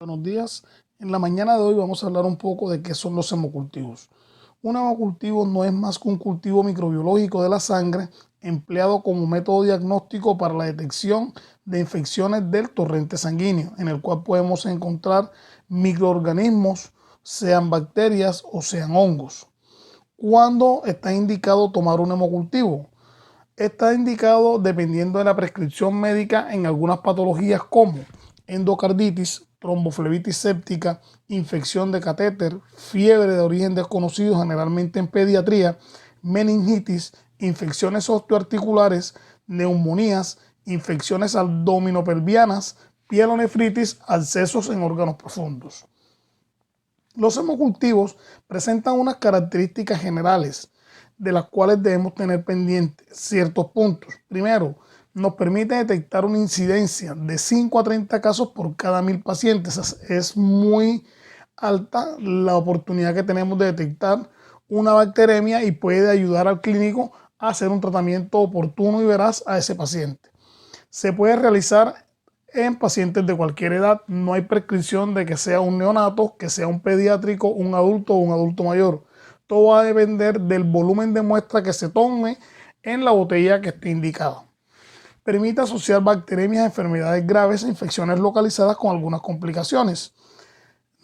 Buenos días. En la mañana de hoy vamos a hablar un poco de qué son los hemocultivos. Un hemocultivo no es más que un cultivo microbiológico de la sangre empleado como método diagnóstico para la detección de infecciones del torrente sanguíneo, en el cual podemos encontrar microorganismos, sean bacterias o sean hongos. ¿Cuándo está indicado tomar un hemocultivo? Está indicado dependiendo de la prescripción médica en algunas patologías como endocarditis, tromboflebitis séptica, infección de catéter, fiebre de origen desconocido generalmente en pediatría, meningitis, infecciones osteoarticulares, neumonías, infecciones abdominopelvianas, pielonefritis, abscesos en órganos profundos. Los hemocultivos presentan unas características generales de las cuales debemos tener pendientes ciertos puntos. Primero, nos permite detectar una incidencia de 5 a 30 casos por cada 1000 pacientes. Es muy alta la oportunidad que tenemos de detectar una bacteremia y puede ayudar al clínico a hacer un tratamiento oportuno y veraz a ese paciente. Se puede realizar en pacientes de cualquier edad. No hay prescripción de que sea un neonato, que sea un pediátrico, un adulto o un adulto mayor. Todo va a depender del volumen de muestra que se tome en la botella que esté indicada. Permite asociar bacterias a enfermedades graves e infecciones localizadas con algunas complicaciones.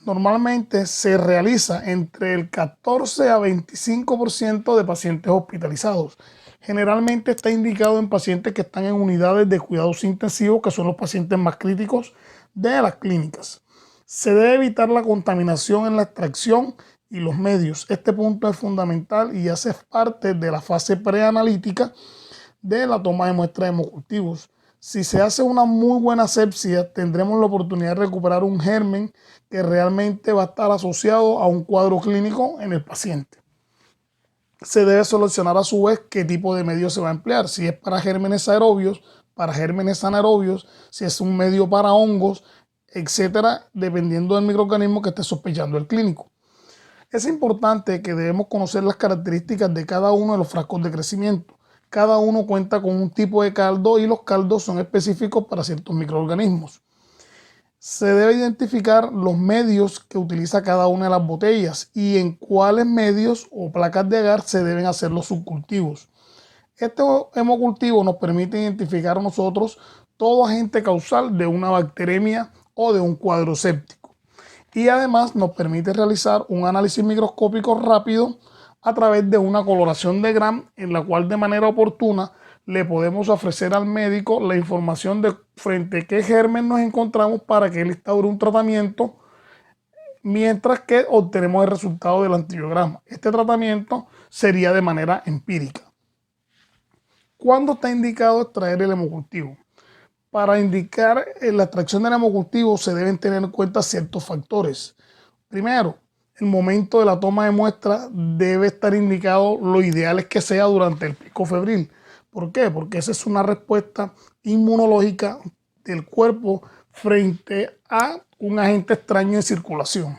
Normalmente se realiza entre el 14 a 25% de pacientes hospitalizados. Generalmente está indicado en pacientes que están en unidades de cuidados intensivos, que son los pacientes más críticos de las clínicas. Se debe evitar la contaminación en la extracción y los medios. Este punto es fundamental y hace parte de la fase preanalítica de la toma de muestras de hemocultivos. Si se hace una muy buena asepsia, tendremos la oportunidad de recuperar un germen que realmente va a estar asociado a un cuadro clínico en el paciente. Se debe seleccionar a su vez qué tipo de medio se va a emplear, si es para gérmenes aerobios, para gérmenes anaerobios, si es un medio para hongos, etcétera, dependiendo del microorganismo que esté sospechando el clínico. Es importante que debemos conocer las características de cada uno de los frascos de crecimiento. Cada uno cuenta con un tipo de caldo y los caldos son específicos para ciertos microorganismos. Se debe identificar los medios que utiliza cada una de las botellas y en cuáles medios o placas de agar se deben hacer los subcultivos. Este hemocultivo nos permite identificar a nosotros todo agente causal de una bacteremia o de un cuadro séptico. Y además nos permite realizar un análisis microscópico rápido a través de una coloración de Gram, en la cual de manera oportuna le podemos ofrecer al médico la información de frente a qué germen nos encontramos para que él instaure un tratamiento mientras que obtenemos el resultado del antibiograma. Este tratamiento sería de manera empírica. ¿Cuándo está indicado extraer el hemocultivo? Para indicar la extracción del hemocultivo se deben tener en cuenta ciertos factores. Primero, el momento de la toma de muestra debe estar indicado. Lo ideal es que sea durante el pico febril. ¿Por qué? Porque esa es una respuesta inmunológica del cuerpo frente a un agente extraño en circulación.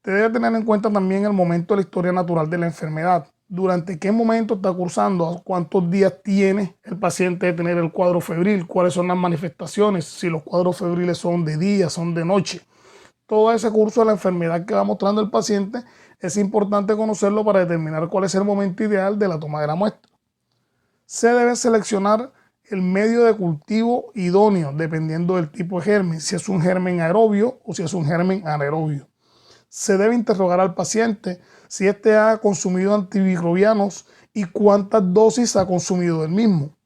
Se debe tener en cuenta también el momento de la historia natural de la enfermedad. Durante qué momento está cursando, cuántos días tiene el paciente de tener el cuadro febril, cuáles son las manifestaciones, si los cuadros febriles son de día, son de noche. Todo ese curso de la enfermedad que va mostrando el paciente es importante conocerlo para determinar cuál es el momento ideal de la toma de la muestra. Se debe seleccionar el medio de cultivo idóneo dependiendo del tipo de germen, si es un germen aerobio o si es un germen anaerobio. Se debe interrogar al paciente si éste ha consumido antimicrobianos y cuántas dosis ha consumido del mismo.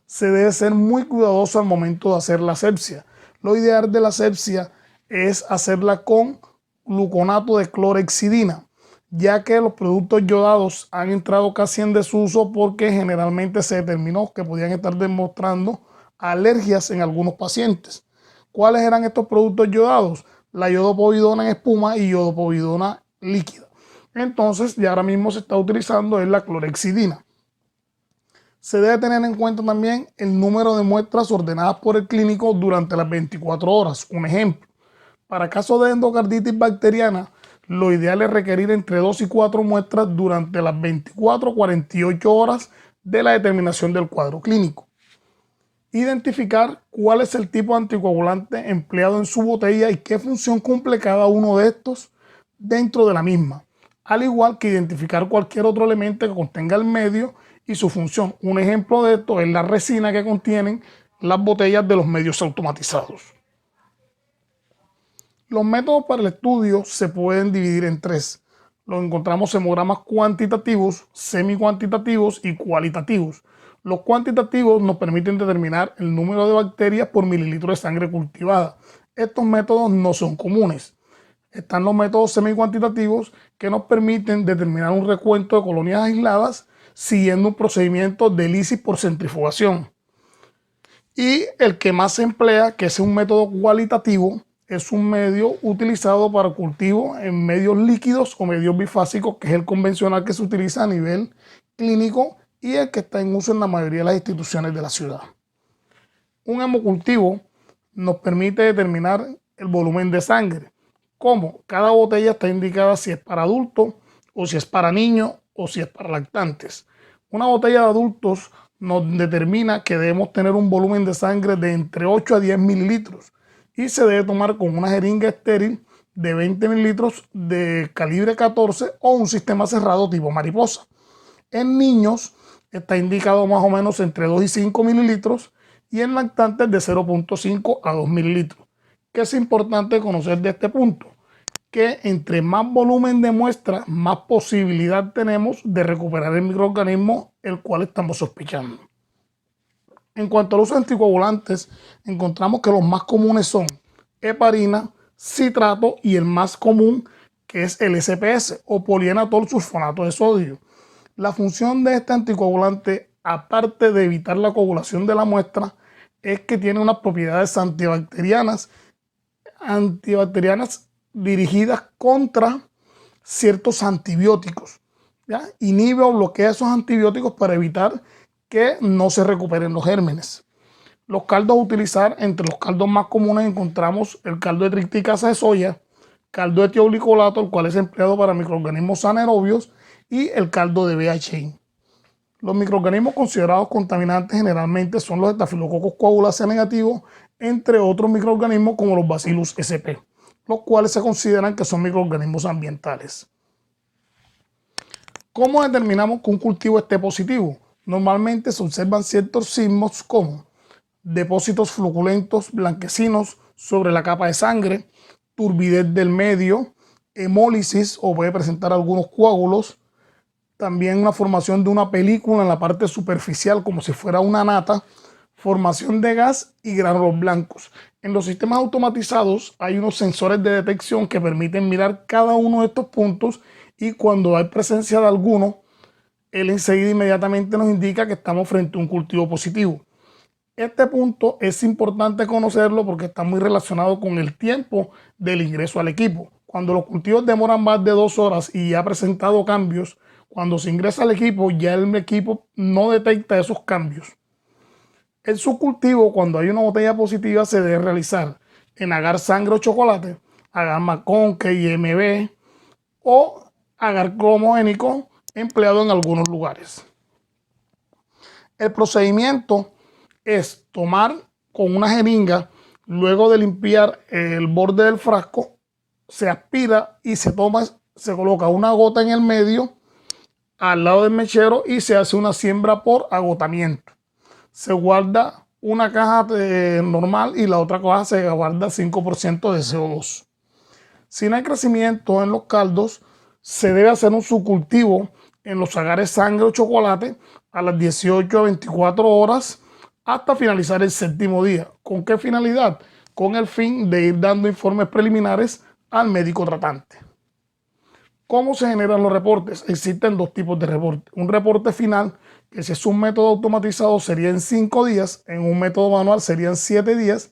Se debe ser muy cuidadoso al momento de hacer la asepsia. Lo ideal de la asepsia es hacerla con gluconato de clorhexidina, ya que los productos yodados han entrado casi en desuso porque generalmente se determinó que podían estar demostrando alergias en algunos pacientes. ¿Cuáles eran estos productos yodados? La yodopovidona en espuma y yodopovidona líquida. Entonces, ya ahora mismo se está utilizando la clorhexidina. Se debe tener en cuenta también el número de muestras ordenadas por el clínico durante las 24 horas. Un ejemplo, para casos de endocarditis bacteriana, lo ideal es requerir entre 2 y 4 muestras durante las 24 a 48 horas de la determinación del cuadro clínico. Identificar cuál es el tipo de anticoagulante empleado en su botella y qué función cumple cada uno de estos dentro de la misma, al igual que identificar cualquier otro elemento que contenga el medio y su función. Un ejemplo de esto es la resina que contienen las botellas de los medios automatizados. Los métodos para el estudio se pueden dividir en tres. Los encontramos hemogramas cuantitativos, semicuantitativos y cualitativos. Los cuantitativos nos permiten determinar el número de bacterias por mililitro de sangre cultivada. Estos métodos no son comunes. Están los métodos semicuantitativos que nos permiten determinar un recuento de colonias aisladas siguiendo un procedimiento de lisis por centrifugación. Y el que más se emplea, que es un método cualitativo, es un medio utilizado para cultivo en medios líquidos o medios bifásicos, que es el convencional que se utiliza a nivel clínico y el que está en uso en la mayoría de las instituciones de la ciudad. Un hemocultivo nos permite determinar el volumen de sangre, como cada botella está indicada si es para adultos o si es para niños o si es para lactantes. Una botella de adultos nos determina que debemos tener un volumen de sangre de entre 8 a 10 mililitros y se debe tomar con una jeringa estéril de 20 mililitros de calibre 14 o un sistema cerrado tipo mariposa. En niños está indicado más o menos entre 2 y 5 mililitros y en lactantes de 0.5 a 2 mililitros. ¿Qué es importante conocer de este punto? Que entre más volumen de muestra, más posibilidad tenemos de recuperar el microorganismo el cual estamos sospechando. En cuanto a los anticoagulantes, encontramos que los más comunes son heparina, citrato y el más común que es el SPS o polienatol sulfonato de sodio. La función de este anticoagulante, aparte de evitar la coagulación de la muestra, es que tiene unas propiedades antibacterianas dirigidas contra ciertos antibióticos, ¿ya? Inhibe o bloquea esos antibióticos para evitar que no se recuperen los gérmenes. Los caldos a utilizar, entre los caldos más comunes encontramos el caldo de triticasa de soya, caldo de tioglicolato, el cual es empleado para microorganismos anaerobios, y el caldo de BHI. Los microorganismos considerados contaminantes generalmente son los Staphylococcus coagulacea negativos, entre otros microorganismos como los Bacillus sp, los cuales se consideran que son microorganismos ambientales. ¿Cómo determinamos que un cultivo esté positivo? Normalmente se observan ciertos signos como depósitos floculentos blanquecinos sobre la capa de sangre, turbidez del medio, hemólisis o puede presentar algunos coágulos, también una formación de una película en la parte superficial como si fuera una nata, formación de gas y gránulos blancos. En los sistemas automatizados hay unos sensores de detección que permiten mirar cada uno de estos puntos y cuando hay presencia de alguno, él enseguida inmediatamente nos indica que estamos frente a un cultivo positivo. Este punto es importante conocerlo porque está muy relacionado con el tiempo del ingreso al equipo. Cuando los cultivos demoran más de 2 horas y ha presentado cambios, cuando se ingresa al equipo, ya el equipo no detecta esos cambios. El subcultivo, cuando hay una botella positiva, se debe realizar en agar sangre o chocolate, agar maconque y MB o agar cromogénico empleado en algunos lugares. El procedimiento es tomar con una jeringa, luego de limpiar el borde del frasco, se aspira y se coloca una gota en el medio al lado del mechero y se hace una siembra por agotamiento. Se guarda una caja normal y la otra caja se guarda 5% de CO2. Si no hay crecimiento en los caldos, se debe hacer un subcultivo en los agares sangre o chocolate a las 18 a 24 horas hasta finalizar el 7º día. ¿Con qué finalidad? Con el fin de ir dando informes preliminares al médico tratante. ¿Cómo se generan los reportes? Existen 2 tipos de reporte. Un reporte final, que si es un método automatizado sería en 5 días, en un método manual serían 7 días,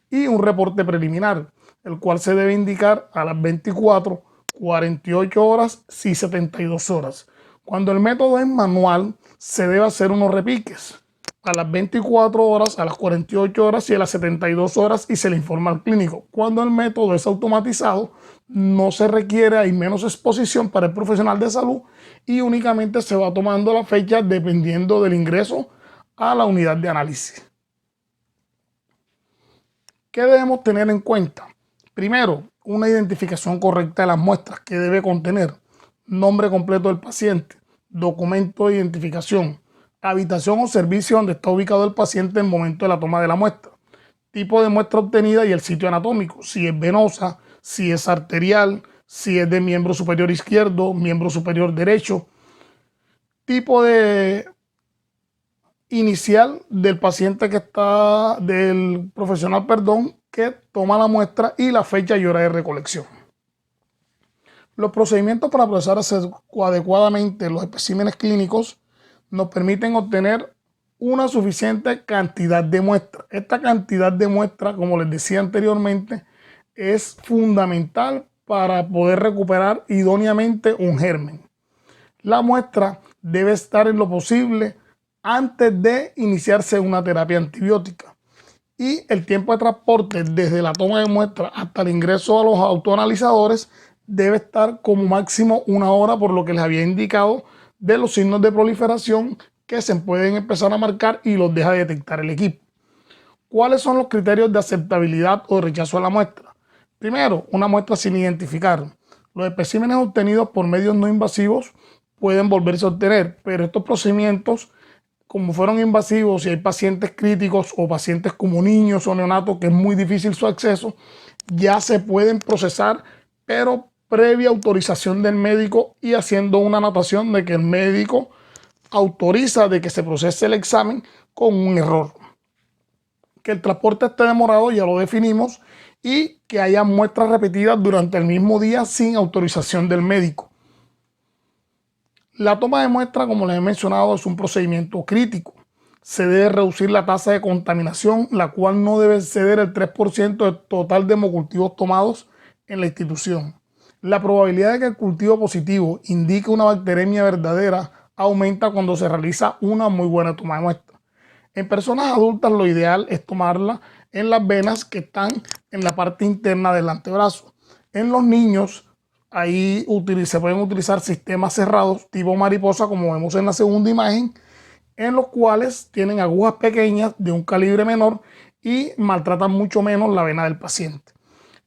y un reporte preliminar, el cual se debe indicar a las 24, 48 horas y 72 horas. Cuando el método es manual, se debe hacer unos repiques a las 24 horas, a las 48 horas y a las 72 horas y se le informa al clínico. Cuando el método es automatizado, no se requiere, hay menos exposición para el profesional de salud y únicamente se va tomando la fecha dependiendo del ingreso a la unidad de análisis. ¿Qué debemos tener en cuenta? Primero, una identificación correcta de las muestras que debe contener nombre completo del paciente, documento de identificación, habitación o servicio donde está ubicado el paciente en el momento de la toma de la muestra, tipo de muestra obtenida y el sitio anatómico, si es venosa, si es arterial, si es de miembro superior izquierdo, miembro superior derecho, tipo de inicial del paciente del profesional, que toma la muestra y la fecha y hora de recolección. Los procedimientos para procesar adecuadamente los especímenes clínicos nos permiten obtener una suficiente cantidad de muestras. Esta cantidad de muestras, como les decía anteriormente, es fundamental para poder recuperar idóneamente un germen. La muestra debe estar en lo posible antes de iniciarse una terapia antibiótica. Y el tiempo de transporte desde la toma de muestra hasta el ingreso a los autoanalizadores debe estar como máximo 1 hora, por lo que les había indicado de los signos de proliferación que se pueden empezar a marcar y los deja detectar el equipo. ¿Cuáles son los criterios de aceptabilidad o rechazo a la muestra? Primero, una muestra sin identificar. Los especímenes obtenidos por medios no invasivos pueden volverse a obtener, pero estos procedimientos, como fueron invasivos y hay pacientes críticos o pacientes como niños o neonatos que es muy difícil su acceso, ya se pueden procesar, pero previa autorización del médico y haciendo una anotación de que el médico autoriza de que se procese el examen con un error. Que el transporte esté demorado, ya lo definimos, y que haya muestras repetidas durante el mismo día sin autorización del médico. La toma de muestra, como les he mencionado, es un procedimiento crítico. Se debe reducir la tasa de contaminación, la cual no debe exceder el 3% del total de hemocultivos tomados en la institución. La probabilidad de que el cultivo positivo indique una bacteremia verdadera aumenta cuando se realiza una muy buena toma de muestra. En personas adultas lo ideal es tomarla en las venas que están en la parte interna del antebrazo. En los niños, ahí se pueden utilizar sistemas cerrados tipo mariposa, como vemos en la segunda imagen, en los cuales tienen agujas pequeñas de un calibre menor y maltratan mucho menos la vena del paciente.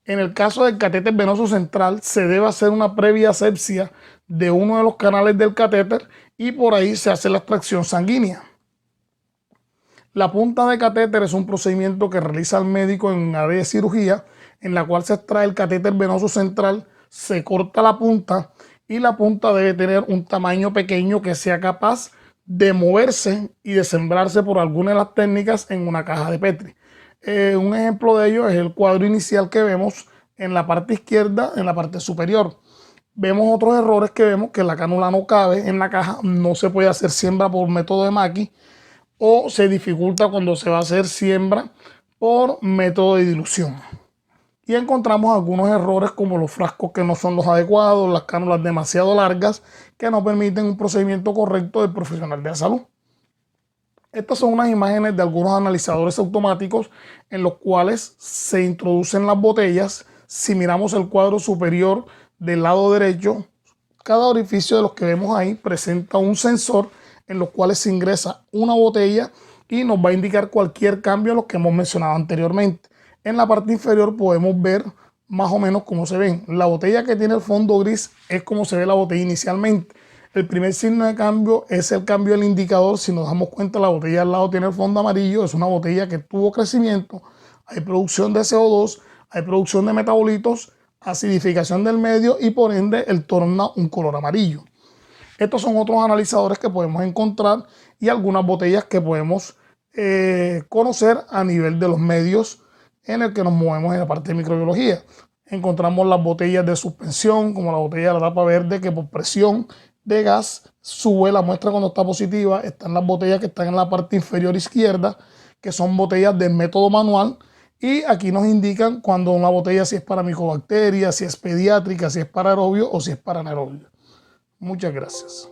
En el caso del catéter venoso central, se debe hacer una previa asepsia de uno de los canales del catéter y por ahí se hace la extracción sanguínea. La punta de catéter es un procedimiento que realiza el médico en área de cirugía, en la cual se extrae el catéter venoso central, se corta la punta y la punta debe tener un tamaño pequeño que sea capaz de moverse y de sembrarse por alguna de las técnicas en una caja de Petri. Un ejemplo de ello es el cuadro inicial que vemos en la parte izquierda, en la parte superior. Vemos otros errores que vemos que la cánula no cabe en la caja, no se puede hacer siembra por método de Mackie o se dificulta cuando se va a hacer siembra por método de dilución. Y encontramos algunos errores como los frascos que no son los adecuados, las cánulas demasiado largas que no permiten un procedimiento correcto del profesional de la salud. Estas son unas imágenes de algunos analizadores automáticos en los cuales se introducen las botellas. Si miramos el cuadro superior del lado derecho, cada orificio de los que vemos ahí presenta un sensor en los cuales se ingresa una botella y nos va a indicar cualquier cambio a los que hemos mencionado anteriormente. En la parte inferior podemos ver más o menos cómo se ven. La botella que tiene el fondo gris es como se ve la botella inicialmente. El primer signo de cambio es el cambio del indicador. Si nos damos cuenta, la botella al lado tiene el fondo amarillo. Es una botella que tuvo crecimiento. Hay producción de CO2, hay producción de metabolitos, acidificación del medio y por ende el torna un color amarillo. Estos son otros analizadores que podemos encontrar y algunas botellas que podemos conocer a nivel de los medios en el que nos movemos en la parte de microbiología. Encontramos las botellas de suspensión, como la botella de la tapa verde, que por presión de gas sube la muestra cuando está positiva. Están las botellas que están en la parte inferior izquierda, que son botellas de método manual. Y aquí nos indican cuando una botella si es para micobacterias, si es pediátrica, si es para aerobio o si es para anaerobio. Muchas gracias.